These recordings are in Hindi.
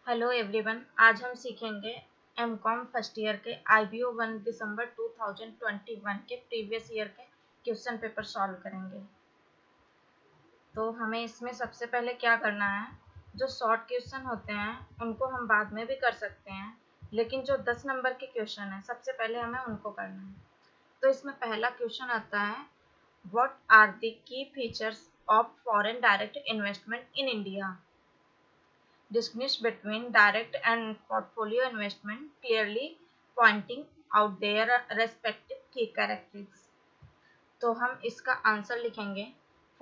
हेलो एवरीवन, आज हम सीखेंगे एमकॉम फर्स्ट ईयर के IBO 1 दिसंबर 2021 के प्रीवियस ईयर के क्वेश्चन पेपर सॉल्व करेंगे। तो हमें इसमें सबसे पहले क्या करना है, जो शॉर्ट क्वेश्चन होते हैं उनको हम बाद में भी कर सकते हैं, लेकिन जो 10 नंबर के क्वेश्चन है सबसे पहले हमें उनको करना है। तो इसमें पहला क्वेश्चन आता है, what are the key features of foreign direct investment in India? Distinguish between direct and portfolio investment, clearly pointing out their respective key characteristics. तो हम इसका आंसर लिखेंगे,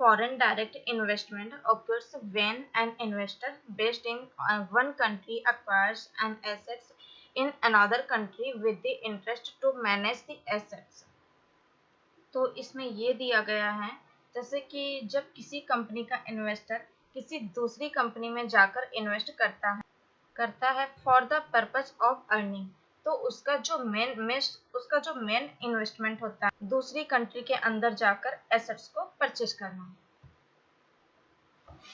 foreign direct investment occurs when an investor based in one country acquires an assets in another country with the interest to manage the assets. तो इसमें ये दिया गया है, जैसे कि जब किसी कंपनी का इन्वेस्टर किसी दूसरी कंपनी में जाकर इन्वेस्ट करता है for the purpose of earning, तो उसका जो मेन इन्वेस्टमेंट होता है दूसरी कंट्री के अंदर जाकर एसेट्स को परचेज करना।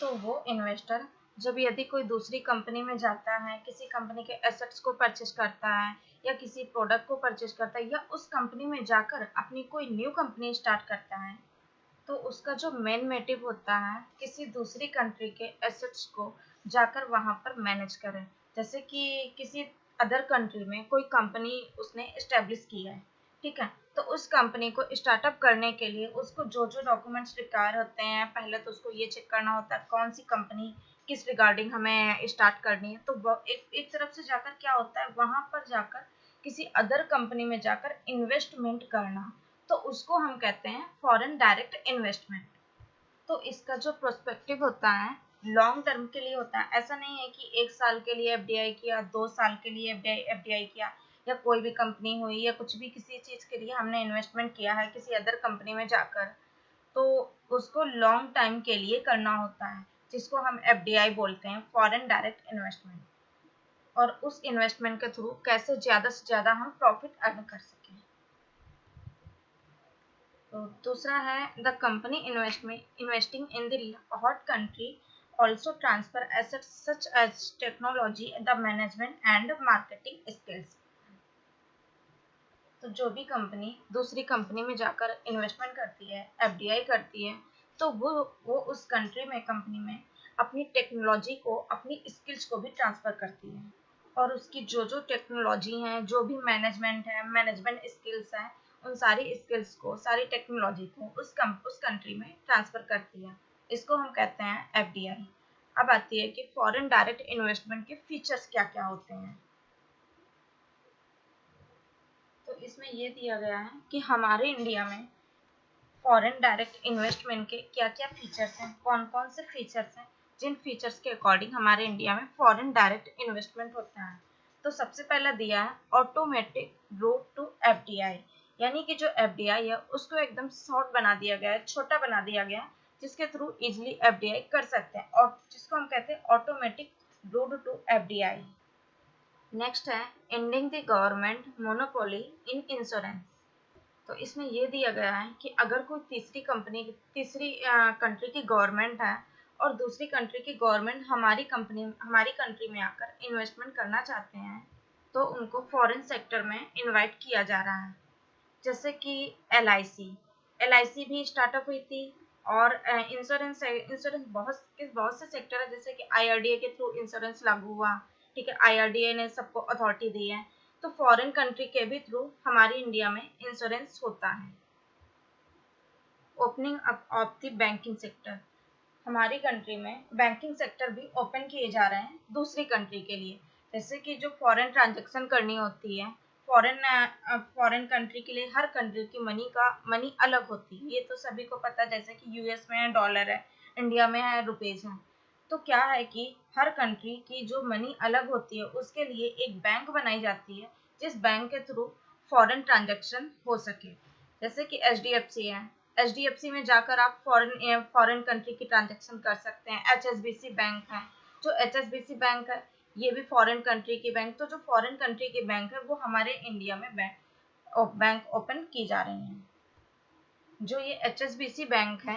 तो वो इन्वेस्टर जब यदि कोई दूसरी कंपनी में जाता है, किसी कंपनी के एसेट्स को परचेज करता है या किसी प्रोडक्ट को परचेज करता है या उस कंपनी में जाकर अपनी कोई न्यू कंपनी स्टार्ट करता है, तो उसका जो मेन मोटिव होता है किसी दूसरी कंट्री के एसेट्स को जाकर वहां पर मैनेज करें। जैसे कि किसी अदर कंट्री में कोई कंपनी उसने एस्टेब्लिश की है, ठीक है, तो उस कंपनी को स्टार्टअप करने के लिए उसको जो जो डॉक्यूमेंट्स रिक्वायर होते हैं, पहले तो उसको ये चेक करना होता है कौन सी कंपनी किस रिगार्डिंग हमें स्टार्ट करनी है। तो वो एक तरफ से जाकर क्या होता है, वहां पर जाकर किसी अदर कंपनी में जाकर इन्वेस्टमेंट करना, तो उसको हम कहते हैं फॉरेन डायरेक्ट इन्वेस्टमेंट। तो इसका जो प्रोस्पेक्टिव होता है लॉन्ग टर्म के लिए होता है। ऐसा नहीं है कि 1 साल के लिए एफडीआई किया, 2 साल के लिए एफडीआई किया, या कोई भी कंपनी हुई या कुछ भी किसी चीज के लिए हमने इन्वेस्टमेंट किया है किसी अदर कंपनी में जाकर, तो उसको लॉन्ग टाइम के लिए करना होता है, जिसको हम एफडीआई बोलते हैं, फॉरेन डायरेक्ट इन्वेस्टमेंट। और उस इन्वेस्टमेंट के थ्रू कैसे ज्यादा से ज्यादा हम प्रॉफिट अर्न कर सकें। तो दूसरा है, the company investing in the host country also transfer assets such as technology, the management and marketing skills. तो जो भी कंपनी दूसरी कंपनी में जाकर इन्वेस्टमेंट करती है, एफडीआई करती है, तो वो उस कंट्री में कंपनी में अपनी टेक्नोलॉजी को, अपनी स्किल्स को भी ट्रांसफर करती है, और उसकी जो जो टेक्नोलॉजी हैं, जो भी मैनेजमेंट है, मैनेजमेंट स्किल्स हैं, उन सारी स्किल्स को, सारी टेक्नोलॉजी को उस कंट्री में ट्रांसफर करती है। इसको हम कहते हैं एफडीआई। अब आती है कि फॉरेन डायरेक्ट इन्वेस्टमेंट के फीचर्स क्या क्या होते हैं। तो इसमें ये दिया गया है कि हमारे इंडिया में फॉरेन डायरेक्ट इन्वेस्टमेंट के क्या क्या फीचर्स हैं, कौन कौन से फीचर्स हैं, जिन फीचर्स के अकॉर्डिंग हमारे इंडिया में फॉरेन डायरेक्ट इन्वेस्टमेंट होता है। तो सबसे पहला दिया है ऑटोमेटिक रूट टू एफडीआई, यानी कि जो एफडीआई है उसको एकदम शॉर्ट बना दिया गया है, छोटा बना दिया गया है, जिसके थ्रू इजिली एफडीआई कर सकते हैं, और जिसको हम कहते हैं automatic route to FDI. Next है ending the government monopoly in insurance. तो इसमें ये दिया गया है कि अगर कोई तीसरी कंट्री की गवर्नमेंट है और दूसरी कंट्री की गवर्नमेंट हमारी कंट्री में आकर इन्वेस्टमेंट करना चाहते हैं, तो उनको फॉरेन सेक्टर में इनवाइट किया जा रहा है। जैसे कि एलआईसी भी स्टार्टअप हुई थी, और इंश्योरेंस बहुत से सेक्टर है, जैसे कि आईआरडीए के थ्रू इंश्योरेंस लागू हुआ, ठीक है, आईआरडीए ने सबको अथॉरिटी दी है, तो फॉरेन कंट्री के भी थ्रू हमारी इंडिया में इंश्योरेंस होता है। Opening up of the banking sector, हमारी कंट्री में बैंकिंग सेक्टर भी ओपन किए जा रहे हैं दूसरी कंट्री के लिए। जैसे कि जो फॉरेन ट्रांजैक्शन करनी होती है फॉरेन कंट्री के लिए, हर कंट्री की मनी अलग होती है, ये तो सभी को पता है। जैसे कि यूएस में है डॉलर है, इंडिया में है रुपीज है। तो क्या है कि हर कंट्री की जो मनी अलग होती है उसके लिए एक बैंक बनाई जाती है, जिस बैंक के थ्रू फॉरेन ट्रांजैक्शन हो सके। जैसे कि एचडीएफसी है, एचडीएफसी में जाकर आप फॉरेन कंट्री की ट्रांजैक्शन कर सकते हैं। एचएसबीसी बैंक है, जो एचएसबीसी बैंक है ये भी फॉरेन कंट्री की बैंक। तो जो फॉरेन कंट्री की बैंक है वो हमारे इंडिया में बैंक ओपन की जा रही हैं। जो ये एचएसबीसी बैंक है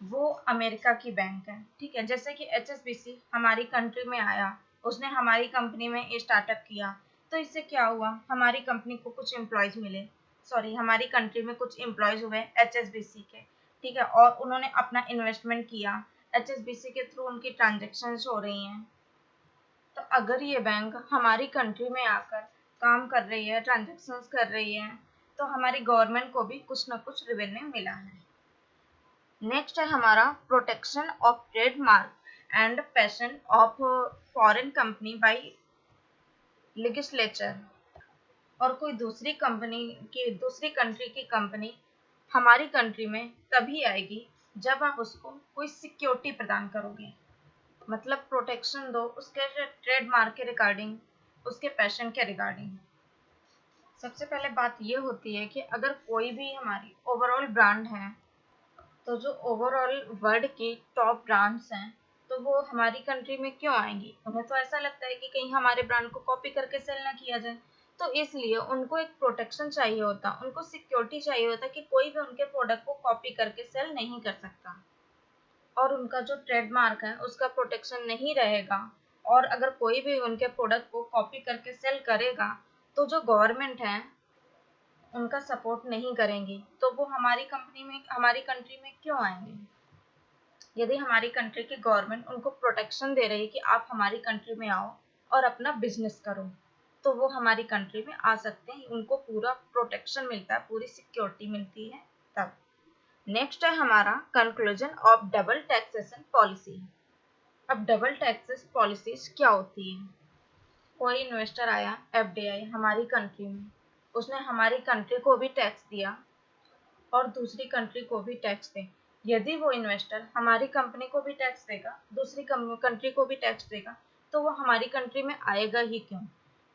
वो अमेरिका की बैंक है, ठीक है। जैसे कि एचएसबीसी हमारी कंट्री में आया उसने हमारी कंपनी में ये स्टार्टअप किया, तो इससे क्या हुआ, हमारी कंपनी को कुछ एम्प्लॉयज मिले, सॉरी हमारी कंट्री में कुछ एम्प्लॉयज हुए HSBC के, ठीक है, और उन्होंने अपना इन्वेस्टमेंट किया, HSBC के थ्रू उनकी ट्रांजेक्शन्स हो रही हैं। तो अगर ये बैंक हमारी कंट्री में आकर काम कर रही है, ट्रांजेक्शन्स कर रही है, तो हमारी गवर्नमेंट को भी कुछ ना कुछ रेवेन्यू मिला है। नेक्स्ट है हमारा protection of trademark and passion of foreign company by legislature. और कोई दूसरी कंट्री की कंपनी हमारी कंट्री में तभी आएगी जब आप उसको कोई सिक्योरिटी प्रदान करोगे, मतलब प्रोटेक्शन दो उसके ट्रेडमार्क के रिगार्डिंग, उसके पैशन के रिगार्डिंग। सबसे पहले बात ये होती है कि अगर कोई भी हमारी ओवरऑल ब्रांड है, तो जो ओवरऑल वर्ल्ड की टॉप ब्रांड्स हैं, तो वो हमारी कंट्री में क्यों आएंगी, उन्हें तो ऐसा लगता है कि कहीं हमारे ब्रांड को कॉपी करके सेल ना किया जाए, तो इसलिए उनको एक प्रोटेक्शन चाहिए होता, उनको सिक्योरिटी चाहिए होता कि कोई भी उनके प्रोडक्ट को कॉपी करके सेल नहीं कर सकता, और उनका जो ट्रेडमार्क है उसका प्रोटेक्शन नहीं रहेगा, और अगर कोई भी उनके प्रोडक्ट को कॉपी करके सेल करेगा तो जो गवर्नमेंट है उनका सपोर्ट नहीं करेंगी, तो वो हमारी कंट्री में क्यों आएंगे। यदि हमारी कंट्री की गवर्नमेंट उनको प्रोटेक्शन दे रही है कि आप हमारी कंट्री में आओ और अपना बिजनेस करो, तो वो हमारी कंट्री में आ सकते हैं, उनको पूरा प्रोटेक्शन मिलता है, पूरी सिक्योरिटी मिलती है तब। नेक्स्ट है हमारा conclusion of double taxation policy. अब डबल टैक्सेस पॉलिसीज क्या होती है। कोई इन्वेस्टर आया FDI हमारी कंट्री में, उसने हमारी कंट्री को भी टैक्स दिया और दूसरी कंट्री को भी टैक्स दे। यदि वो इन्वेस्टर हमारी कंपनी को भी टैक्स देगा, दूसरी कंट्री को भी टैक्स देगा, तो वो हमारी कंट्री में आएगा ही क्यों,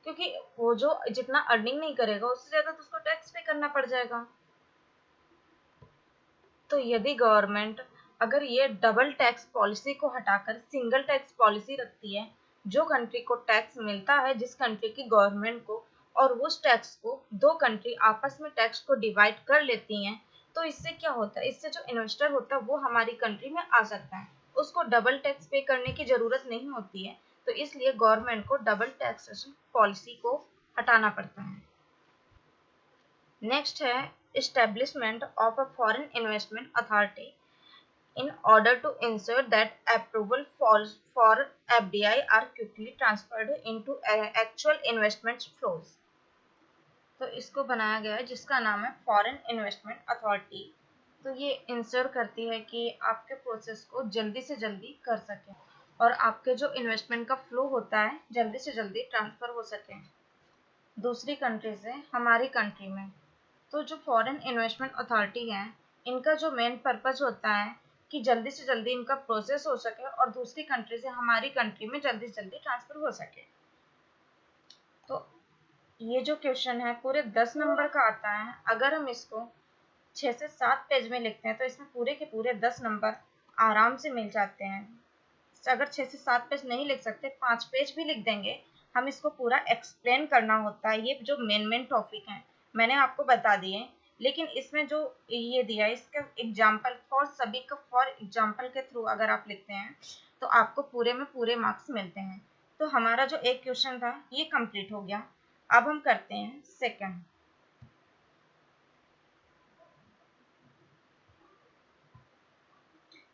क्योंकि वो जो जितना अर्निंग नहीं करेगा उससे ज्यादा तो उसको टैक्स पे करना पड़ जाएगा। तो यदि गवर्नमेंट अगर ये डबल टैक्स पॉलिसी को हटाकर सिंगल टैक्स पॉलिसी रखती है, जो कंट्री को टैक्स मिलता है जिस कंट्री की गवर्नमेंट को, और उस टैक्स को दो कंट्री आपस में टैक्स को डिवाइड कर लेती हैं, तो इससे क्या होता है, इससे जो इन्वेस्टर होता है वो हमारी कंट्री में आ सकता है, उसको डबल टैक्स पे करने की जरूरत नहीं होती है, तो इसलिए गवर्नमेंट को डबल टैक्सेशन पॉलिसी को हटाना पड़ता है। नेक्स्ट है establishment of a foreign investment authority in order to ensure that approval for FDI are quickly transferred into actual investment flows। तो इसको बनाया गया है जिसका नाम है फॉरेन इन्वेस्टमेंट अथॉरिटी। तो ये इंश्योर करती है कि आपके प्रोसेस को जल्दी से जल्दी कर सके और आपके जो इन्वेस्टमेंट का फ्लो होता है जल्दी से जल्दी ट्रांसफर हो सके दूसरी कंट्री से हमारी कंट्री में। तो जो फॉरेन इन्वेस्टमेंट अथॉरिटी है, इनका जो मेन पर्पस होता है कि जल्दी से जल्दी इनका प्रोसेस हो सके और दूसरी कंट्री से हमारी कंट्री में जल्दी से जल्दी ट्रांसफर हो सके। तो ये जो क्वेश्चन है पूरे 10 नंबर का आता है। अगर हम इसको 6 से 7 पेज में लिखते हैं तो इसमें पूरे के पूरे 10 नंबर आराम से मिल जाते हैं। अगर 6 से 7 पेज नहीं लिख सकते, 5 पेज भी लिख देंगे, हम इसको पूरा एक्सप्लेन करना होता है। ये जो मेन टॉपिक हैं मैंने आपको बता दिए, लेकिन इसमें जो ये दिया है इसका एग्जाम्पल फॉर सभी का, फॉर एग्जाम्पल के थ्रू अगर आप लिखते हैं तो आपको पूरे में पूरे मार्क्स मिलते हैं। तो हमारा जो एक क्वेश्चन था ये कंप्लीट हो गया। अब हम करते हैं सेकंड।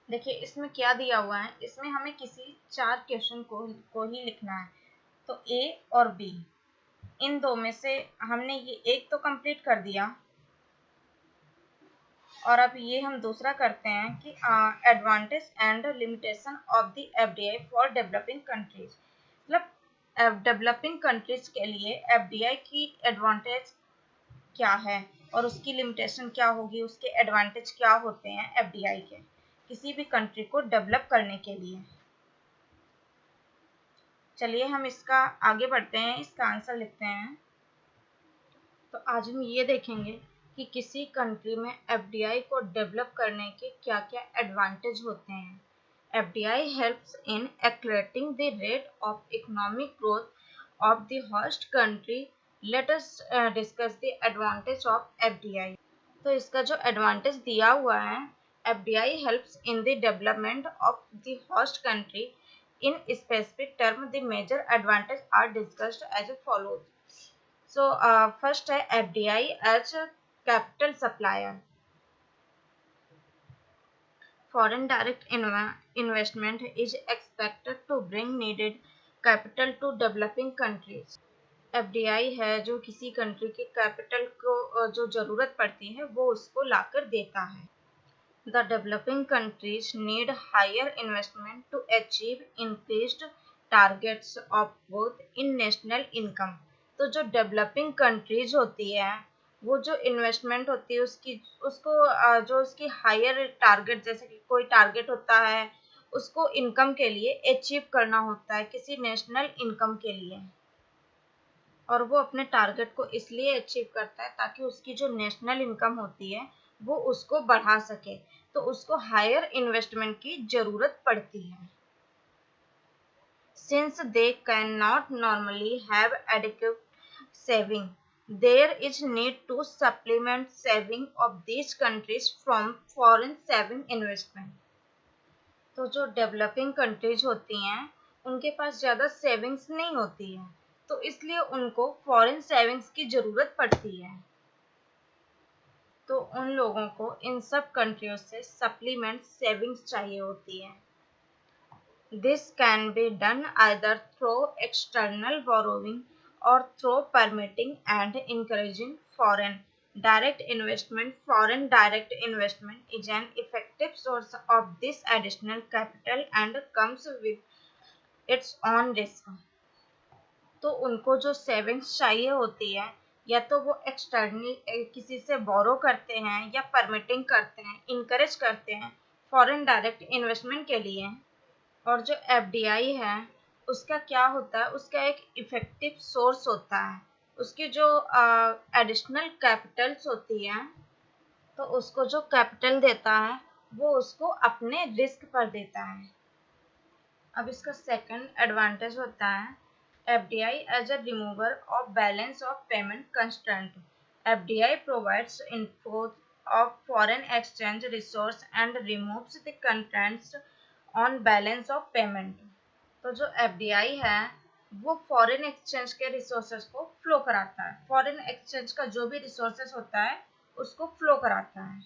देखिए इसमें क्या दिया हुआ है, इसमें हमें किसी 4 क्वेश्चन को ही लिखना है। तो A और B इन दो में से हमने ये एक तो कंप्लीट कर दिया, और अब ये हम दूसरा करते हैं कि advantage and limitation of the FDI for developing countries. मतलब डेवलपिंग कंट्रीज के लिए FDI की एडवांटेज क्या है और उसकी लिमिटेशन क्या होगी, उसके एडवांटेज क्या होते हैं FDI के किसी भी कंट्री को डेवलप करने के लिए। चलिए हम इसका आगे बढ़ते हैं, इसका आंसर लिखते हैं। तो आज हम ये देखेंगे कि किसी कंट्री में FDI को डेवलप करने के क्या क्या एडवांटेज होते हैं। FDI helps in accelerating the rate of economic growth of the host country. Let us discuss the advantage of FDI। तो इसका जो एडवांटेज दिया हुआ है, FDI helps in the development of the host country In specific term, the major advantage are discussed as follows. So first है FDI as a capital supplier. Foreign direct investment is expected to bring needed capital to developing countries. FDI है जो किसी कंट्री के कैपिटल को जो जरूरत पड़ती है वो उसको लाकर देता है. The developing countries need higher investment to achieve increased targets of growth in national income. तो जो डेवलपिंग कंट्रीज होती है वो जो इन्वेस्टमेंट होती है जो उसकी हायर टारगेट, जैसे कि कोई टारगेट होता है उसको इनकम के लिए अचीव करना होता है, किसी नेशनल इनकम के लिए, और वो अपने टारगेट को इसलिए अचीव करता है ताकि उसकी जो नेशनल इनकम होती है वो उसको बढ़ा सके, तो उसको हायर इन्वेस्टमेंट की जरूरत पड़ती है. Since they cannot normally have adequate saving, there is need to supplement saving of these countries from foreign saving investment. तो जो डेवलपिंग कंट्रीज होती हैं उनके पास ज़्यादा सेविंग्स नहीं होती है, तो इसलिए उनको फॉरेन सेविंग्स की ज़रूरत पड़ती है. तो उन लोगों को इन सब कंट्रियों से सप्लीमेंट सेविंग्स चाहिए होती है. This can be done either through external borrowing or through permitting and encouraging foreign direct investment. Foreign direct investment is an effective source of this additional capital and comes with its own risk. तो उनको जो सेविंग्स चाहिए होती है या तो वो एक्सटर्नल किसी से बोरो करते हैं या परमिटिंग करते हैं, इनकरेज करते हैं फॉरेन डायरेक्ट इन्वेस्टमेंट के लिए. और जो एफडीआई है उसका क्या होता है, उसका एक इफेक्टिव सोर्स होता है. उसकी जो एडिशनल कैपिटल्स होती हैं तो उसको जो कैपिटल देता है वो उसको अपने रिस्क पर देता है. अब इसका सेकंड एडवांटेज होता है FDI as a remover of balance of payment constraint. FDI provides inflow of foreign exchange resource and removes the constraints on balance of payment. तो जो एफडीआई है वो फॉरेन एक्सचेंज के रिसोर्सेज को फ्लो कराता है, फॉरेन एक्सचेंज का जो भी रिसोर्सेज होता है उसको फ्लो कराता है.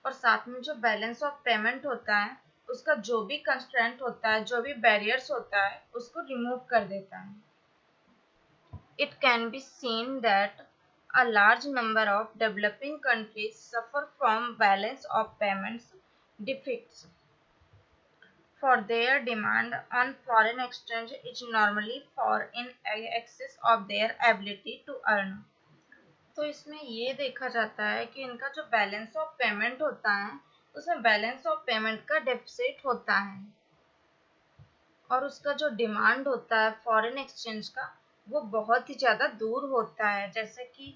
और साथ में जो बैलेंस ऑफ पेमेंट होता है उसका जो भी कंस्ट्रेंट होता है, जो भी बैरियर्स होता है उसको रिमूव कर देता है. It can be seen that a large number of developing countries suffer from balance of payments defects, for their demand on foreign exchange is normally far in excess of their ability to earn. तो इसमें ये देखा जाता है कि इनका जो बैलेंस ऑफ पेमेंट होता है उसमें बैलेंस ऑफ पेमेंट का डेफिसिट होता है, और उसका जो डिमांड होता है फॉरेन एक्सचेंज का वो बहुत ही ज़्यादा दूर होता है, जैसे कि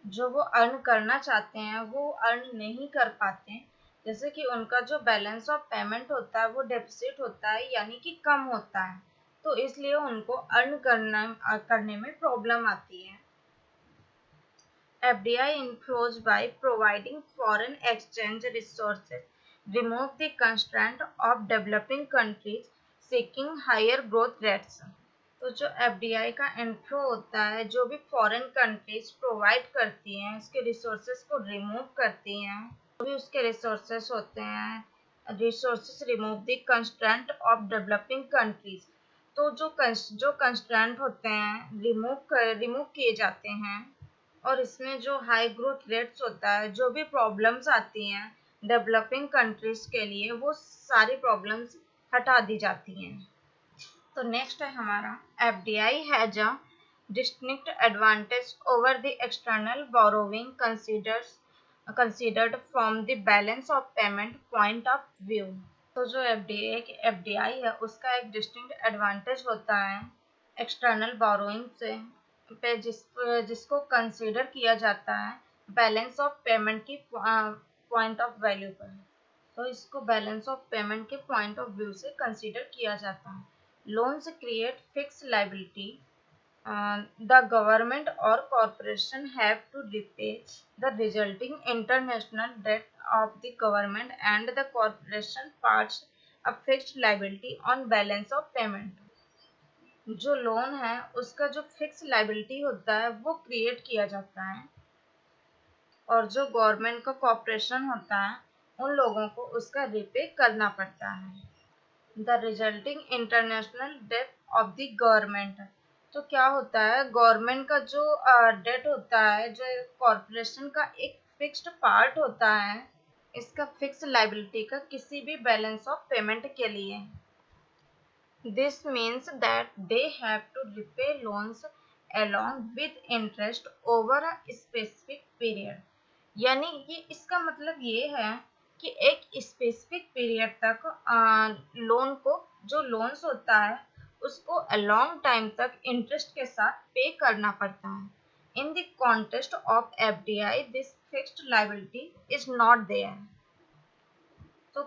जो वो अर्न करना चाहते हैं वो अर्न नहीं कर पाते हैं, जैसे कि उनका जो बैलेंस ऑफ पेमेंट होता है वो डेफिसिट होता है यानी कि कम होता है, तो इसलिए उनको अर्न करने में प्रॉब्लम आती है. FDI inflows by providing foreign exchange resources remove the constraint of developing countries seeking higher growth rates. तो जो एफडीआई का इन्फ्लो होता है, जो भी फॉरेन कंट्रीज प्रोवाइड करती हैं उसके रिसोर्सेज को रिमूव करती हैं, जो भी उसके रिसोर्सेज होते हैं, resources remove the constraint of developing countries. तो जो कंस्ट्रेंट होते हैं रिमूव किए जाते हैं, और इसमें जो हाई ग्रोथ रेट्स होता है, जो भी प्रॉब्लम्स आती हैं डेवलपिंग कंट्रीज के लिए वो सारी प्रॉब्लम्स हटा दी जाती हैं. तो नेक्स्ट है हमारा FDI has a distinct advantage over the external borrowing considered from the balance of payment point of view. तो जो एफडीआई है उसका एक डिस्टिंक्ट एडवांटेज होता है एक्सटर्नल बोरोइंग से पे जिसको कंसीडर किया जाता है बैलेंस ऑफ पेमेंट की पॉइंट ऑफ वैल्यू पर. तो इसको बैलेंस ऑफ पेमेंट के पॉइंट ऑफ व्यू से कंसीडर किया जाता है. Loans create fix liability. The government और corporation have to repay the resulting international debt of the government and the corporation parts a fixed liability on balance of payment. जो लोन है उसका जो फिक्स लायबिलिटी होता है वो क्रिएट किया जाता है, और जो गवर्नमेंट का कॉर्पोरेशन होता है उन लोगों को उसका रिपे करना पड़ता है। The resulting international debt of the government. तो क्या होता है, गवर्नमेंट का जो डेट होता है, जो कॉर्पोरेशन का एक फिक्स्ड पार्ट होता है, इसका फिक्स लायबिलिटी का किसी भी बैलेंस ऑफ पेमेंट के लिए। This means that they have to repay loans along with interest over a specific period। यानी कि इसका मतलब ये है कि एक स्पेसिफिक पीरियड तक लोन को, जो लोन्स होता है उसको लॉन्ग टाइम तक इंटरेस्ट के साथ पे करना पड़ता है। In the context of FDI this fixed liability is not there. तो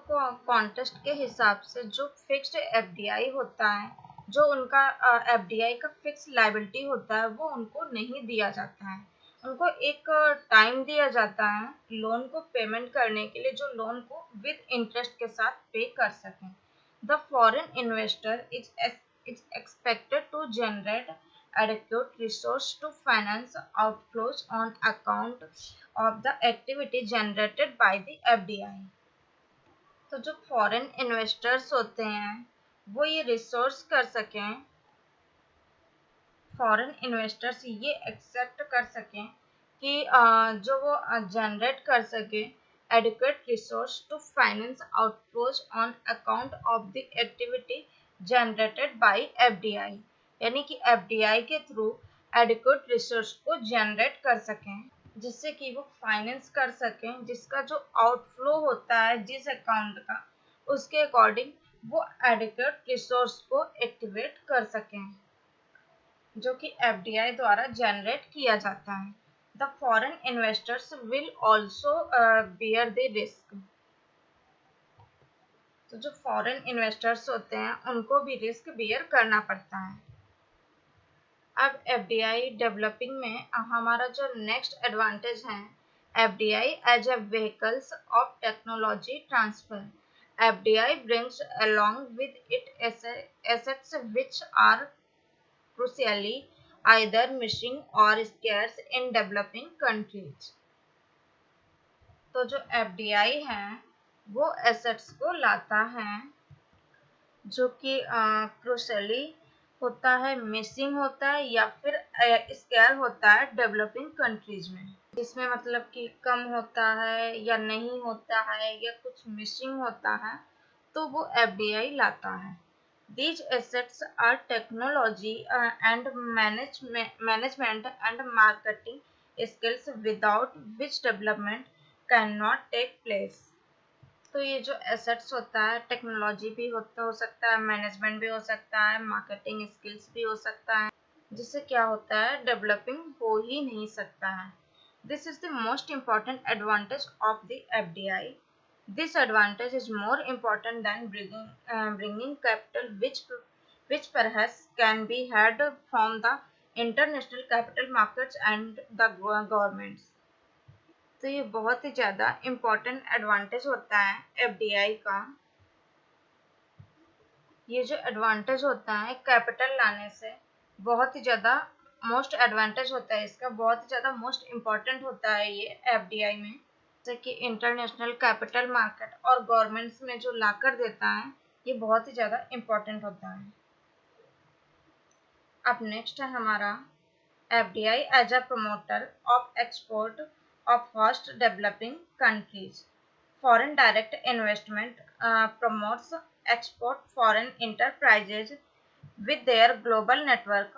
कॉन्टेस्ट के हिसाब से जो फिक्स्ड एफडीआई होता है, जो उनका एफडीआई का फिक्स लायबिलिटी होता है, वो उनको नहीं दिया जाता है। उनको एक टाइम दिया जाता है लोन को पेमेंट करने के लिए, जो लोन को विद इंटरेस्ट के साथ पे कर सकें। The foreign investor is expected to generate adequate resource to finance outflows on account of the activity generated by the FDI। तो जो फॉरेन इन्वेस्टर्स होते हैं वो ये रिसोर्स कर सकें, फॉरेन इन्वेस्टर्स ये एक्सेप्ट कर सकें कि जो वो जनरेट कर सके adequate resource to finance outflows on account of the activity generated by FDI. यानी कि एफडीआई के थ्रू एडिक्वेट रिसोर्स को जनरेट कर सकें, जिससे कि वो फाइनेंस कर सकें, जिसका जो आउटफ्लो होता है जिस अकाउंट का, उसके अकॉर्डिंग वो एडिक्वेट रिसोर्स को एक्टिवेट कर सकें, जो कि एफडीआई द्वारा जनरेट किया जाता है। The foreign investors will also bear the risk. तो जो फॉरेन इन्वेस्टर्स होते हैं उनको भी रिस्क बियर करना पड़ता है। अब एफडीआई डेवलपिंग में हमारा जो नेक्स्ट एडवांटेज है, FDI as a vehicles of technology transfer. FDI brings along with it assets which are crucially either missing or scarce in developing countries। तो जो एफडीआई है वो एसेट्स को लाता है जो कि क्रूशली होता है, मिसिंग होता है, या फिर स्केयर होता है डेवलपिंग कंट्रीज में, जिसमें मतलब कि कम होता है या नहीं होता है या कुछ मिसिंग होता है, तो वो एफडीआई लाता है। These assets are technology and management and marketing skills without which development cannot take place। तो ये जो एसेट्स होता है, टेक्नोलॉजी भी हो सकता है, मैनेजमेंट भी हो सकता है, मार्केटिंग स्किल्स भी हो सकता है, जिससे क्या होता है, डेवलपिंग हो ही नहीं सकता है। This is the most important advantage of the FDI. This advantage is more important than bringing capital, which perhaps can be had from the international capital markets and the governments। तो ये बहुत ही ज़्यादा इम्पोर्टेंट एडवांटेज होता है एफडीआई का। ये जो एडवांटेज होता है कैपिटल लाने से, बहुत ही ज़्यादा मोस्ट एडवांटेज होता है इसका, बहुत ही ज़्यादा मोस्ट इम्पॉर्टेंट होता है ये एफडीआई में, जैसे कि इंटरनेशनल कैपिटल मार्केट और गवर्नमेंट्स में जो लाकर देता है, ये बहुत ही ज़्यादा इम्पोर्टेंट होता है। अब नेक्स्ट है हमारा FDI as a promoter of export of fast developing countries। Foreign direct investment promotes export foreign enterprises with their uh, global network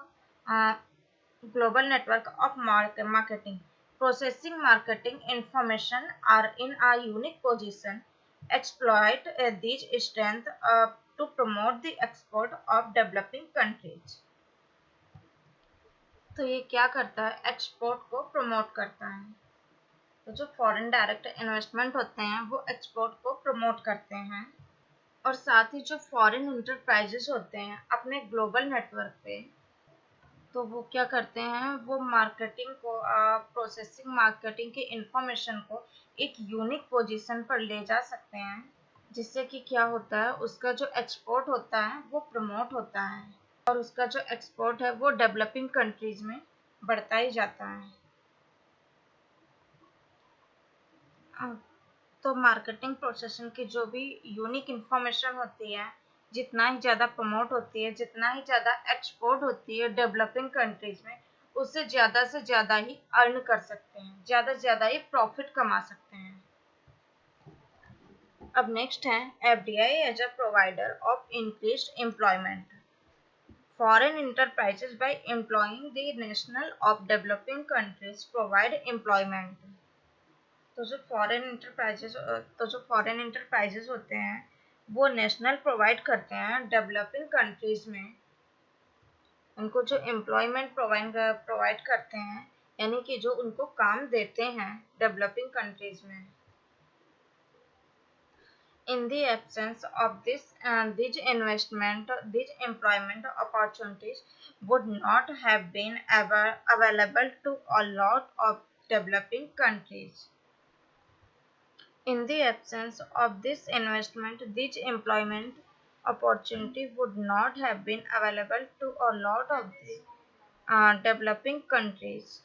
of marketing, processing, marketing information are in a unique position, exploit these strengths to promote the export of developing countries। तो ये क्या करता है, एक्सपोर्ट को प्रमोट करता है। तो जो फॉरेन डायरेक्ट इन्वेस्टमेंट होते हैं वो एक्सपोर्ट को प्रमोट करते हैं, और साथ ही जो फॉरेन इंटरप्राइजेस होते हैं अपने ग्लोबल नेटवर्क पे, तो वो क्या करते हैं, वो मार्केटिंग को, प्रोसेसिंग, मार्केटिंग के इंफॉर्मेशन को एक यूनिक पोजीशन पर ले जा सकते हैं, जिससे कि क्या होता है, उसका जो एक्सपोर्ट होता है वो प्रमोट होता है और उसका जो एक्सपोर्ट है वो डेवलपिंग कंट्रीज में बढ़ता ही जाता है। तो मार्केटिंग प्रोसेसिंग की जो भी यूनिक इंफॉर्मेशन होती है, जितना ही ज़्यादा प्रमोट होती है, जितना ही ज़्यादा एक्सपोर्ट होती है डेवलपिंग कंट्रीज में, उससे ज़्यादा ही अर्न कर सकते हैं, ज़्यादा से ज़्यादा ही प्रॉफिट कमा सकते हैं। अब नेक्स्ट है FDI as a provider of increased employment. Foreign enterprises by employing the national of developing countries provide employment। तो जो फॉरेन इंटरप्राइजेस होते हैं वो नेशनल प्रोवाइड करते हैं डेवलपिंग कंट्रीज में, उनको जो एम्प्लॉयमेंट प्रोवाइड करते हैं, यानी कि जो उनको काम देते हैं डेवलपिंग कंट्रीज में। In the absence of these employment opportunities would not have been ever available to a lot of developing countries. In the absence of this investment, these employment opportunity would not have been available to a lot of the developing countries.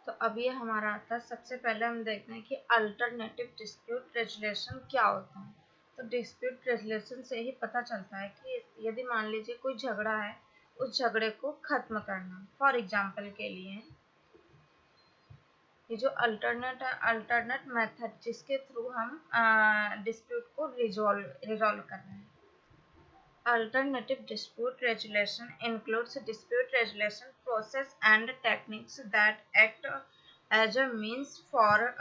तो अब ये हमारा आता है, सबसे पहले हम देखते हैं कि अल्टरनेटिव डिस्प्यूट रेजोल्यूशन क्या होता है। तो डिस्प्यूट रेजोल्यूशन से ही पता चलता है कि यदि मान लीजिए कोई झगड़ा है, उस झगड़े को खत्म करना। फॉर एग्जाम्पल के लिए ये जो अल्टरनेट मेथड जिसके थ्रू हम डिस्प्यूट को रिजॉल्व कर रहे हैं। Alternative dispute resolution includes dispute resolution process and techniques that act as a means for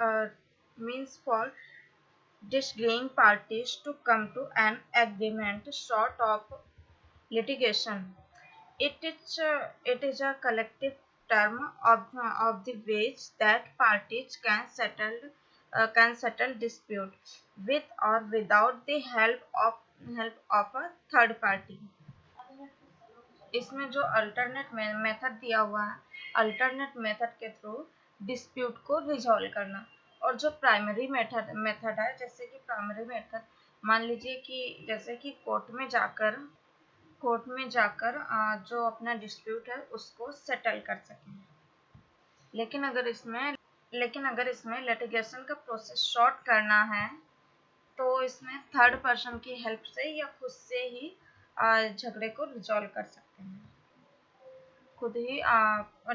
disagreeing parties to come to an agreement short of litigation. It is a collective term of the ways that parties can settle dispute with or without the help of a third party. इसमें जो अल्टरनेट मेथड दिया हुआ है, अल्टरनेट मेथड के थ्रू डिस्प्यूट को रिजॉल्व करना। और जो प्राइमरी मेथड है, जैसे कि प्राइमरी मेथड मान लीजिए कि जैसे कि कोर्ट में जाकर जो अपना डिस्प्यूट है उसको सेटल कर सकें। लेकिन अगर इसमें लिटिगेशन का प्रोसेस शॉर्ट करना है तो इसमें थर्ड पर्सन की हेल्प से या खुद से ही झगड़े को रिजॉल्व कर सकते हैं, खुद ही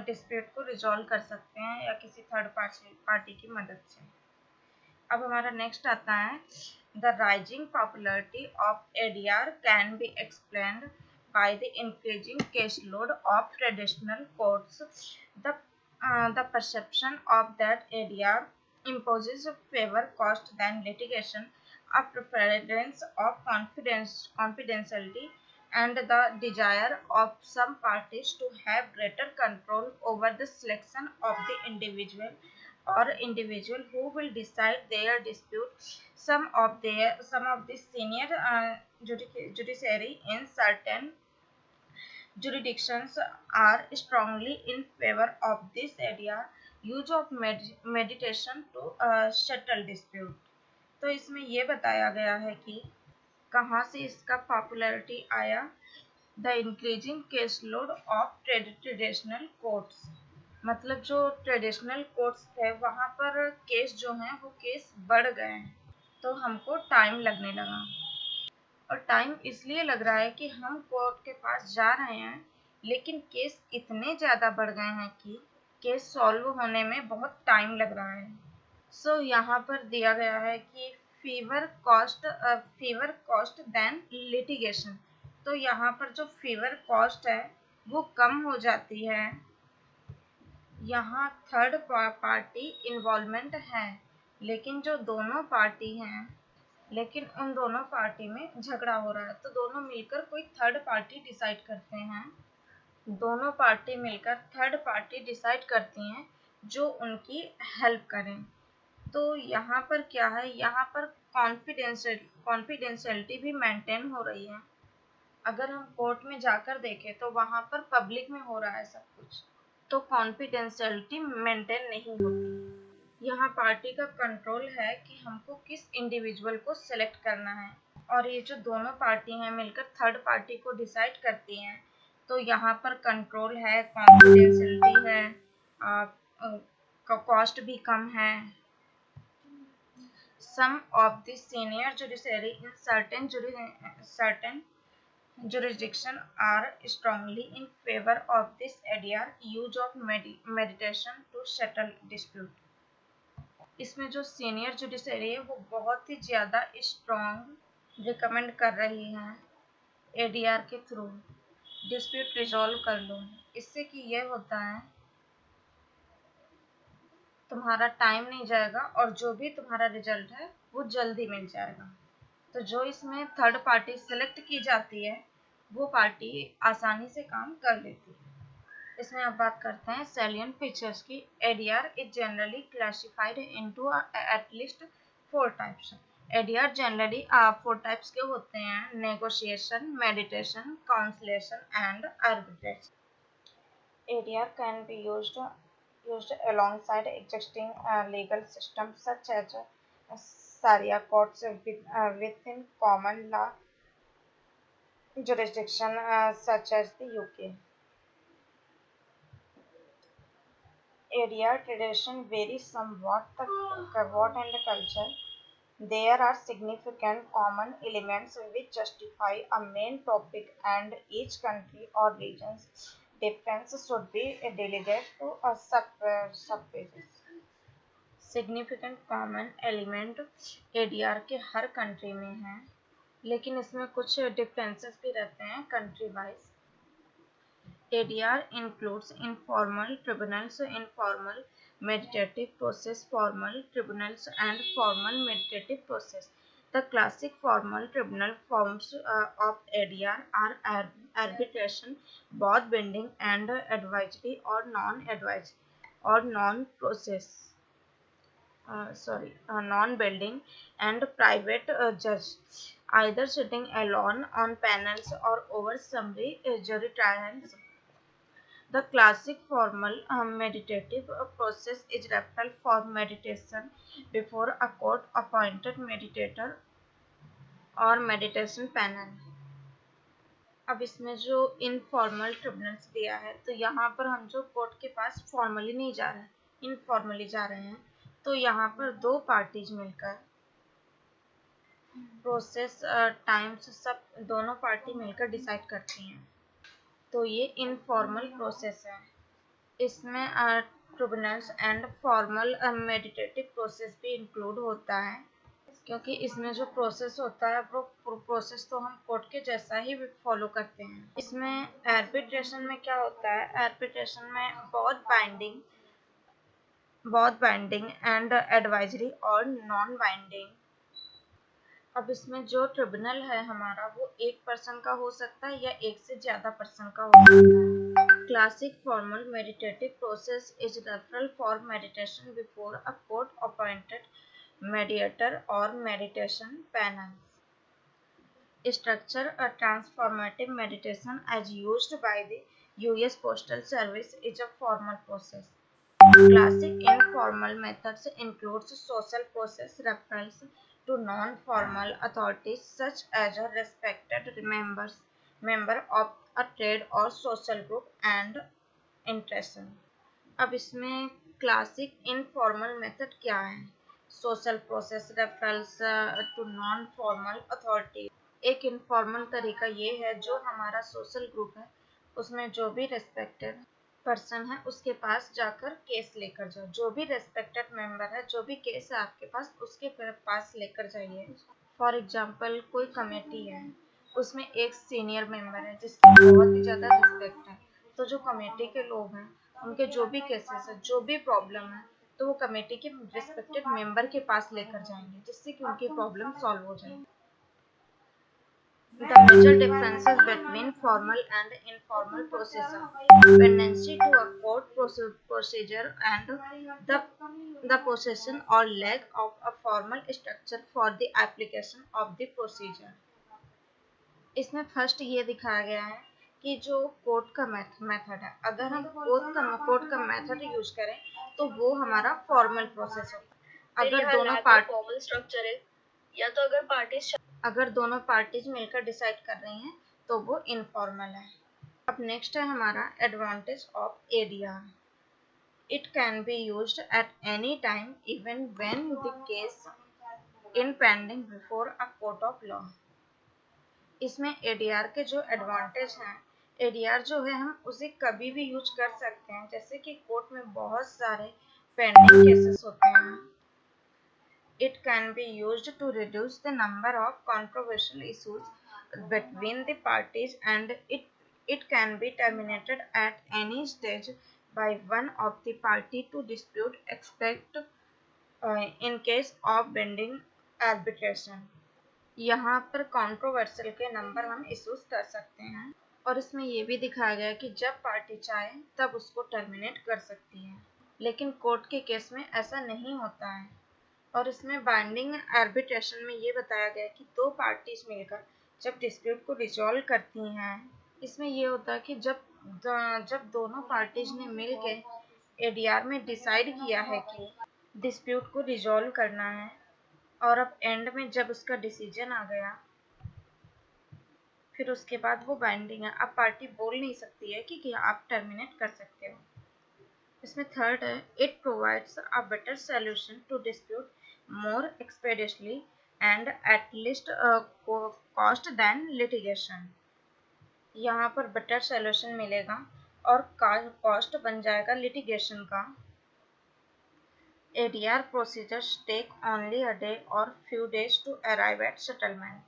डिस्प्यूट को रिजॉल्व कर सकते हैं या किसी थर्ड पार्टी की मदद से। अब हमारा नेक्स्ट आता है, the rising popularity of ADR can be explained by the increasing caseload of traditional courts. The perception of that ADR imposes a favor cost than litigation, a preference of confidentiality, and the desire of some parties to have greater control over the selection of the individual who will decide their dispute. Some of the senior judiciary in certain jurisdictions are strongly in favor of this idea use of meditation to settle dispute. तो इसमें ये बताया गया है कि कहाँ से इसका पॉपुलैरिटी आया, the increasing case load of traditional courts, मतलब जो ट्रेडिशनल कोर्ट्स थे वहाँ पर केस जो हैं वो केस बढ़ गए हैं, तो हमको टाइम लगने लगा। और टाइम इसलिए लग रहा है कि हम कोर्ट के पास जा रहे हैं लेकिन केस इतने ज़्यादा बढ़ गए हैं कि केस सॉल्व होने में बहुत टाइम लग रहा है। सो यहाँ पर दिया गया है कि फीवर कॉस्ट देन लिटिगेशन। तो यहाँ पर जो फीवर कॉस्ट है वो कम हो जाती है। यहाँ थर्ड पार्टी इन्वॉल्वमेंट है, लेकिन उन दोनों पार्टी में झगड़ा हो रहा है, तो दोनों मिलकर कोई थर्ड पार्टी डिसाइड करते हैं। दोनों पार्टी मिलकर थर्ड पार्टी डिसाइड करती हैं जो उनकी हेल्प करें। तो यहाँ पर क्या है, यहाँ पर कॉन्फिडेंशियलिटी भी मेंटेन हो रही है। अगर हम कोर्ट में जाकर देखें तो वहाँ पर पब्लिक में हो रहा है सब कुछ, तो कॉन्फिडेंशियलिटी मेंटेन नहीं होती। यहाँ पार्टी का कंट्रोल है कि हमको किस इंडिविजुअल को सेलेक्ट करना है, और ये जो दोनों पार्टी हैं मिलकर थर्ड पार्टी को डिसाइड करती हैं, तो यहाँ पर कंट्रोल है, कॉन्फिडेंशियलिटी है, कॉस्ट भी कम है। Some of the senior judiciary in certain jurisdictions are strongly in favor of this idea use of meditation to settle dispute. इसमें जो सीनियर जुडिशरी है वो बहुत ही ज़्यादा स्ट्रॉन्ग रिकमेंड कर रही है एडीआर के थ्रू डिस्प्यूट रिजॉल्व कर लो। इससे कि ये होता है तुम्हारा टाइम नहीं जाएगा और जो भी तुम्हारा रिजल्ट है वो जल्दी मिल जाएगा। तो जो इसमें थर्ड पार्टी सेलेक्ट की जाती है वो पार्टी आसानी से काम कर लेती है। इसमें अब बात करते हैं सैलिएंट फीचर्स की। ADR is generally classified into at least 4 types. ADR generally 4 types के होते हैं, negotiation, meditation, conciliation and arbitration. ADR can be used alongside existing legal systems such as Sharia courts within common law jurisdiction such as the UK. ADR tradition varies somewhat and the culture. There are significant common elements which justify a main topic, and each country or region's difference should be delegated to a sub-pages. Significant common element ADR के हर कंट्री में है, लेकिन इसमें कुछ डिफरेंसेस भी रहते हैं country wise. ADR includes informal tribunals, informal meditative process, formal tribunals, and formal meditative process. The classic formal tribunal forms of ADR are arbitration, both binding and advisory or non-advisory or non-process. Non-binding and private judge, either sitting alone on panels or over summary jury trials. The classic formal meditative process is referred for meditation before a court-appointed meditator और मेडिटेशन पैनल। अब इसमें जो इनफॉर्मल ट्रिब्यूनल्स दिया है, तो यहाँ पर हम जो कोर्ट के पास फॉर्मली नहीं जा रहे हैं, इनफॉर्मली जा रहे हैं, तो यहाँ पर दो पार्टीज मिलकर प्रोसेस टाइम्स सब दोनों पार्टी मिलकर डिसाइड करती हैं, तो ये इनफॉर्मल प्रोसेस है। इसमें tribunals and formal meditative process भी इंक्लूड होता है, क्योंकि इसमें जो प्रोसेस होता है वो प्रोसेस तो हम कोर्ट के जैसा ही फॉलो करते हैं। इसमें आर्बिट्रेशन में क्या होता है, आर्बिट्रेशन में बहुत बाइंडिंग एंड एडवाइजरी और नॉन बाइंडिंग। अब इसमें जो ट्रिब्यूनल है हमारा वो एक पर्सन का हो सकता है या एक से ज्यादा पर्सन का हो सकता है। Classic formal meditative process is referral for meditation before a court appointed mediator or meditation panels. Structure a transformative meditation as used by the US Postal Service is a formal process. Classic informal methods includes social process referrals to non-formal authorities such as a respected member of a trade or social group and interest. अब इसमें क्लासिक इनफॉर्मल मेथड क्या है, social process referrals to non formal authority. एक इनफॉर्मल तरीका ये है, जो हमारा सोशल ग्रुप है उसमें जो भी रेस्पेक्टेड पर्सन है उसके पास जाकर केस लेकर जाओ, जो भी रेस्पेक्टेड मेंबर है, जो भी केस है आपके पास उसके पास लेकर जाइए। फॉर एग्जांपल कोई कमेटी है, उसमें एक सीनियर मेंबर है जिसकी बहुत ही ज़्यादा रिस्पेक्ट है, तो जो कमेटी के लोग हैं उनके जो भी केसेस है, जो भी प्रॉब्लम है, तो वो कमेटी के रिस्पेक्टेड मेंबर के पास लेकर जाएंगे, जिससे कि उनकी प्रॉब्लम सॉल्व हो जाएगी। The major differences between formal and informal process are dependency to a court procedure and the possession or lack of a formal structure for the application of the procedure. इसमें फर्स्ट ये दिखाया गया है कि जो कोर्ट का मेथड है, अगर हम कोर्ट का मेथड यूज करें तो वो हमारा फॉर्मल प्रोसेस होगा। अगर दोनों पार्टीज मिलकर डिसाइड कर रही हैं तो वो इनफॉर्मल है। अब नेक्स्ट है हमारा advantage of ADR। It can be used at any time even when the case in pending before a court of law. इसमें ADR के जो एडवांटेज हैं, ADR जो है हम उसे कभी भी यूज कर सकते हैं, जैसे कि कोर्ट में बहुत सारे पेंडिंग केसेस होते हैं। It can be used to reduce the number of controversial issues between the parties, and it can be terminated at any stage by one of the party to dispute expect in case of binding arbitration. यहाँ पर कंट्रोवर्शियल के नंबर हम इशूज कर सकते हैं, और इसमें ये भी दिखाया गया है कि जब पार्टी चाहे तब उसको टर्मिनेट कर सकती है, लेकिन कोर्ट के केस में ऐसा नहीं होता है। और इसमें बाइंडिंग आर्बिट्रेशन में ये बताया गया कि दो पार्टीज मिलकर जब डिस्प्यूट को रिजॉल्व करती हैं, इसमें ये होता है कि जब दोनों पार्टीज ने मिलकर ADR में डिसाइड किया है कि डिस्प्यूट को रिजॉल्व करना है, और अब एंड में जब उसका डिसीजन आ गया, फिर उसके बाद वो बाइंडिंग है। अब पार्टी बोल नहीं सकती है कि आप टर्मिनेट कर सकते हो। इसमें थर्ड है, it provides a better solution to dispute more expeditiously and at least cost than litigation. यहाँ पर बेटर सॉल्यूशन मिलेगा और कॉस्ट बन जाएगा लिटिगेशन का। ADR procedures take only a day or few days to arrive at settlement.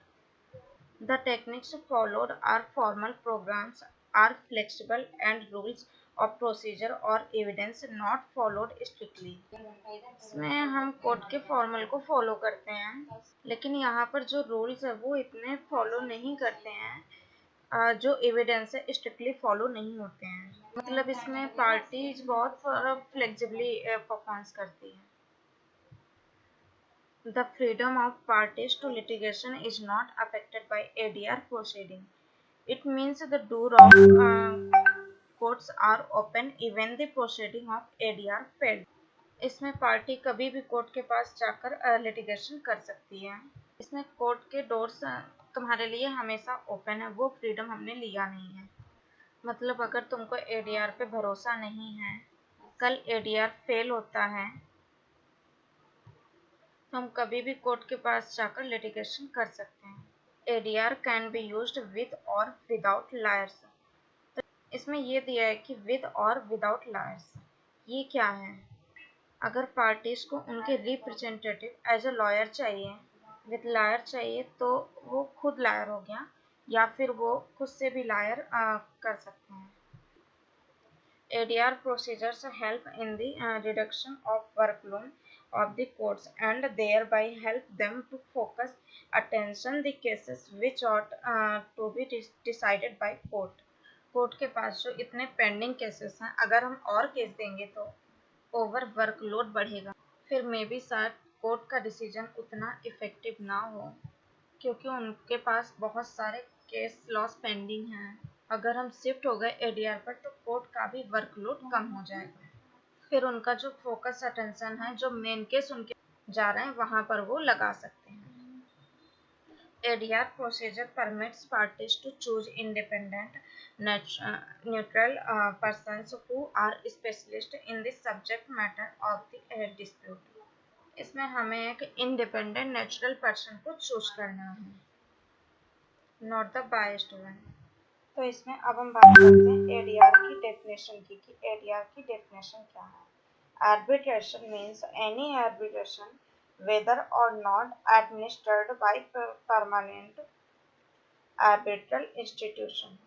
The techniques followed are formal programs, are flexible, and rules of procedure or evidence not followed strictly. इसमें हम कोर्ट के फॉर्मल को फॉलो करते हैं, लेकिन यहाँ पर जो रूल्स है वो इतने फॉलो नहीं करते हैं, जो एविडेंस है स्ट्रिक्टली फॉलो नहीं होते हैं। मतलब इसमें पार्टीज बहुत फ्लेक्सिबली परफॉर्मेंस करती है। The freedom of parties to litigation is not affected by ADR proceeding. It means the door of courts are open even the proceeding of ADR failed. इसमें पार्टी कभी भी कोर्ट के पास जाकर लिटिगेशन कर सकती है। इसमें कोर्ट के डोर्स तुम्हारे लिए हमेशा ओपन है, वो फ्रीडम हमने लिया नहीं है। मतलब अगर तुमको ADR पे भरोसा नहीं है, कल ADR फेल होता है, तो हम कभी भी कोर्ट के पास जाकर लिटिगेशन कर सकते हैं। ADR can be used with और विदाउट लायर्स। तो इसमें ये दिया है कि विद और विदाउट लायर्स। ये क्या है? अगर पार्टीज को उनके रिप्रेजेंटेटिव एज अ लॉयर चाहिए, विद लायर चाहिए, तो वो खुद लायर हो गया, या फिर वो खुद से भी लायर कर सकते हैं। ADR procedures help in the reduction of workload of the courts and thereby help them to focus attention the cases which ought to be decided by court. Court के पास जो इतने पेंडिंग केसेस हैं, अगर हम और केस देंगे तो ओवर वर्कलोड बढ़ेगा, फिर मे बी शायद कोर्ट का डिसीजन उतना इफेक्टिव ना हो, क्योंकि उनके पास बहुत सारे केस लॉस पेंडिंग हैं। अगर हम शिफ्ट हो गए ADR पर तो कोर्ट का भी वर्कलोड कम हो जाएगा, फिर उनका जो फोकस अटेंशन है, जो मेन केस उनके जा रहे हैं वहां पर वो लगा सकते हैं। ADR procedure permits parties to choose independent, neutral persons who are specialists in the subject matter of the dispute. इसमें हमें एक इंडिपेंडेंट नेचुरल पर्सन को चूज करना है, नॉट द बायस्ड वन। तो इसमें अब हम बात करते हैं ADR की डेफिनेशन की, कि ADR की डेफिनेशन क्या है। Arbitration means any arbitration whether or not administered by permanent arbitral institution।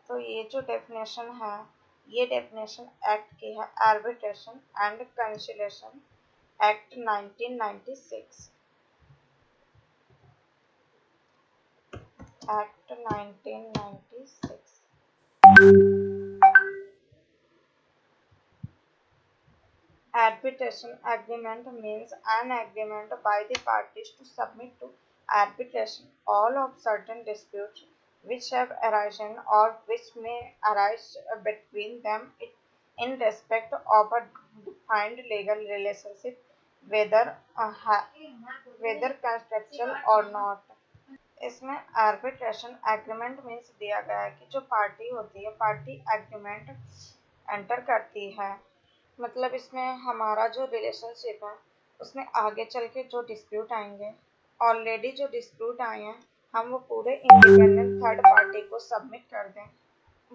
तो ये जो डेफिनेशन है, ये डेफिनेशन एक्ट की है, arbitration and conciliation act 1996। Act 1996. Arbitration agreement means an agreement by the parties to submit to arbitration all of certain disputes which have arisen or which may arise between them in respect of a defined legal relationship, whether contractual or not। इसमें आर्बिट्रेशन एग्रीमेंट मीन्स दिया गया है कि जो पार्टी होती है, पार्टी एग्रीमेंट एंटर करती है। मतलब इसमें हमारा जो रिलेशनशिप है उसमें आगे चल के जो डिस्प्यूट आएंगे, ऑलरेडी जो डिस्प्यूट आए हैं, हम वो पूरे इंडिपेंडेंट थर्ड पार्टी को सबमिट कर दें,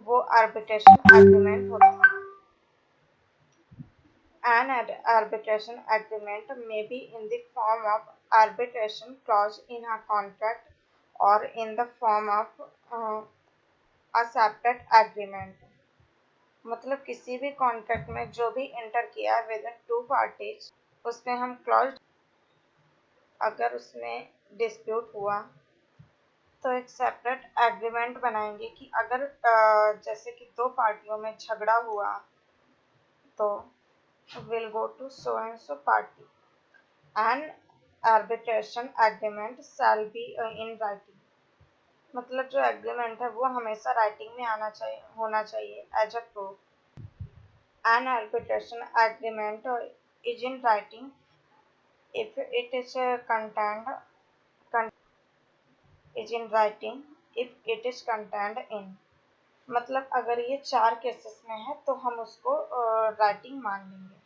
वो आर्बिट्रेशन एग्रीमेंट होता है। An arbitration agreement may be in the form of arbitration clause in a contract or in the form of a separate agreement। मतलब किसी भी कॉन्ट्रैक्ट में जो भी एंटर किया है विद इन टू पार्टीज, उसमें हम क्लॉज, अगर उसमें डिस्प्यूट हुआ तो एक सेपरेट एग्रीमेंट बनाएंगे कि अगर जैसे कि दो पार्टियों में झगड़ा हुआ तो will go to so and so party। An arbitration agreement shall be in writing। मतलब जो एग्रीमेंट है वो हमेशा राइटिंग में होना चाहिए as a proof. An arbitration agreement is in writing if it is contained in मतलब अगर ये 4 केसेस में है तो हम उसको राइटिंग मान लेंगे।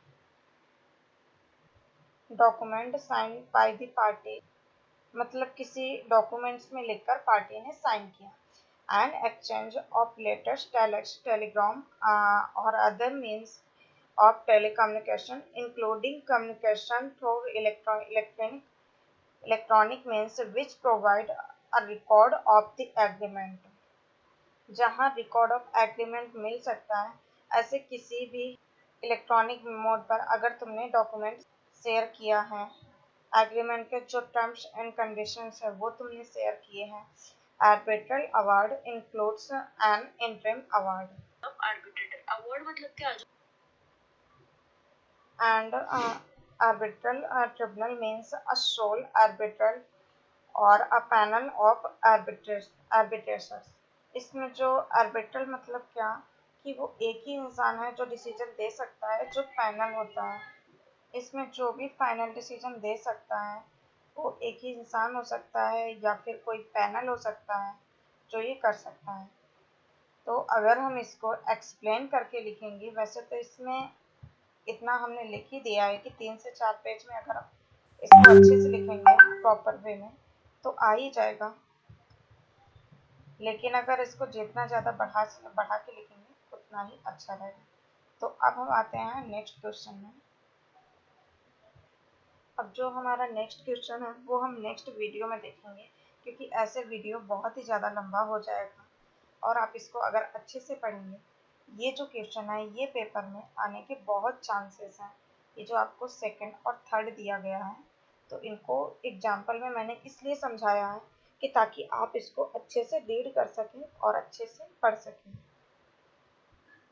Document sign by the party, मतलब किसी डॉक्यूमेंट्स में लिखकर पार्टी ने साइन किया। And exchange of letters, telegram or other means of telecommunication including communication through electronic means which provide a record of the agreement। जहाँ रिकॉर्ड ऑफ एग्रीमेंट मिल सकता है, ऐसे किसी भी इलेक्ट्रॉनिक मोड पर अगर तुमने डॉक्यूमेंट शेयर किया है, एग्रीमेंट के जो टर्म्स एंड कंडीशंस है वो तुमने शेयर किए हैं। Arbitral award includes N interim award. Arbitrator award मतलब क्या? And arbitral tribunal means a sole arbitral or a panel of arbitrators। इसमें जो arbitral मतलब क्या, कि वो एक ही इंसान है जो डिसीजन दे सकता है, जो पैनल होता है इसमें जो भी फाइनल डिसीजन दे सकता है वो एक ही इंसान हो सकता है या फिर कोई पैनल हो सकता है जो ये कर सकता है। तो अगर हम इसको एक्सप्लेन करके लिखेंगे, वैसे तो इसमें इतना हमने लिख ही दिया है कि 3 से 4 पेज में अगर आप इसको अच्छे से लिखेंगे प्रॉपर वे में तो आ ही जाएगा, लेकिन अगर इसको जितना ज़्यादा बढ़ा के लिखेंगे उतना ही अच्छा रहेगा। तो अब हम आते हैं नेक्स्ट क्वेश्चन में। अब जो हमारा नेक्स्ट क्वेश्चन है वो हम नेक्स्ट वीडियो में देखेंगे, क्योंकि ऐसे वीडियो बहुत ही ज़्यादा लंबा हो जाएगा और आप इसको अगर अच्छे से पढ़ेंगे, ये जो क्वेश्चन है ये पेपर में आने के बहुत चांसेस हैं। ये जो आपको सेकंड और थर्ड दिया गया है, तो इनको एग्जाम्पल में मैंने इसलिए समझाया है कि ताकि आप इसको अच्छे से रीड कर सकें और अच्छे से पढ़ सकें।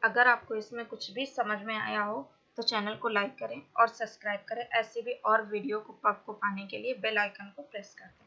अगर आपको इसमें कुछ भी समझ में आया हो तो चैनल को लाइक करें और सब्सक्राइब करें। ऐसे भी और वीडियो को आपको पाने के लिए बेल आइकन को प्रेस कर दें।